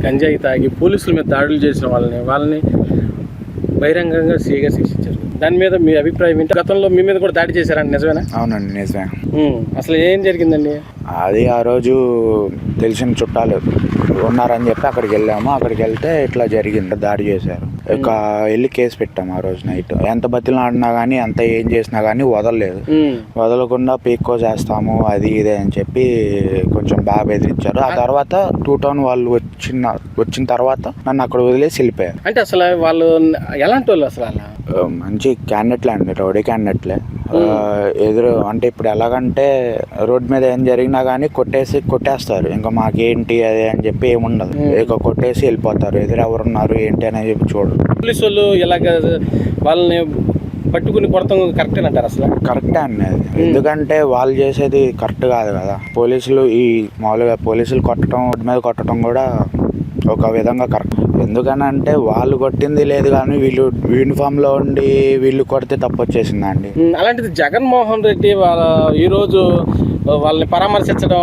గంజాయి తాగి పోలీసుల మీద దాడులు చేసిన వాళ్ళని బహిరంగంగా సీగా శిక్షించారు. దాని మీద మీ అభిప్రాయం ఏంటి? గతంలో మీ మీద కూడా దాడి చేశారండి, నిజమేనా? అవునండి, నిజమే. అసలు ఏం జరిగిందండి? అది ఆ రోజు తెలిసిన చుట్టాలు ఉన్నారని చెప్పి అక్కడికి వెళ్ళాము. అక్కడికి వెళ్తే ఇట్లా జరిగింది, దాడి చేశారు. ఇక వెళ్ళి కేసు పెట్టాము. ఆ రోజు నైట్ ఎంత బతిలో ఆడినా కానీ, ఎంత ఏం చేసినా కానీ వదలలేదు. వదలకుండా పీక్కో చేస్తాము అది ఇదే అని చెప్పి కొంచెం బాగా బెదిరించారు. ఆ తర్వాత 2 టౌన్ వాళ్ళు వచ్చిన తర్వాత నన్ను అక్కడ వదిలేసి వెళ్ళిపోయారు. అంటే అసలు వాళ్ళు ఎలాంటి వాళ్ళు? అసలు అలా మంచి క్యాండిడేట్లే అండి, రౌడీ క్యాండిడేట్లే. ఎదురు అంటే ఇప్పుడు ఎలాగంటే రోడ్డు మీద ఏం జరిగినా కానీ కొట్టేస్తారు. ఇంకా మాకేంటి అదే అని చెప్పి ఏముండదు, ఇక కొట్టేసి వెళ్ళిపోతారు. ఎదురు ఎవరున్నారు ఏంటి అని చెప్పి చూడరు. పోలీసు వాళ్ళు ఇలాగ వాళ్ళని పట్టుకుని కొడతాం కరెక్టే అంటారు? అసలు కరెక్టే అండి అది. ఎందుకంటే వాళ్ళు చేసేది కరెక్ట్ కాదు కదా. పోలీసులు మామూలుగా పోలీసులు కొట్టడం, రోడ్డు మీద కొట్టడం కూడా ఒక విధంగా కరెక్ట్. ఎందుకనంటే వాళ్ళు కొట్టింది లేదు కానీ వీళ్ళు యూనిఫామ్లో ఉండి వీళ్ళు కొడితే తప్పు వచ్చేసిందండి. అలాంటిది జగన్మోహన్ రెడ్డి ఈరోజు వాళ్ళని పరామర్శించడం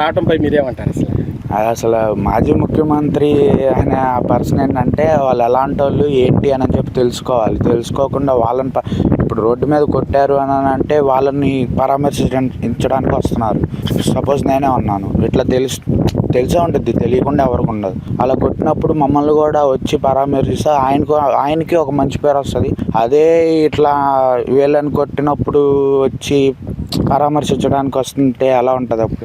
రావడంపై మీరేమంటారు? అసలు మాజీ ముఖ్యమంత్రి అనే పర్సన్ ఏంటంటే వాళ్ళు ఎలాంటి వాళ్ళు ఏంటి అని చెప్పి తెలుసుకోకుండా వాళ్ళని ఇప్పుడు రోడ్డు మీద కొట్టారు అని అంటే వాళ్ళని పరామర్శించడానికి వస్తున్నారు. సపోజ్ నేనే ఉన్నాను, ఇట్లా తెలిసే ఉంటుంది, తెలియకుండా ఎవరికి ఉండదు. అలా కొట్టినప్పుడు మమ్మల్ని కూడా వచ్చి పరామర్శిస్తే ఆయనకి ఒక మంచి పేరు వస్తుంది. అదే ఇట్లా వీళ్ళని కొట్టినప్పుడు వచ్చి పరామర్శించడానికి వస్తుంటే ఎలా ఉంటుంది అప్పుడు?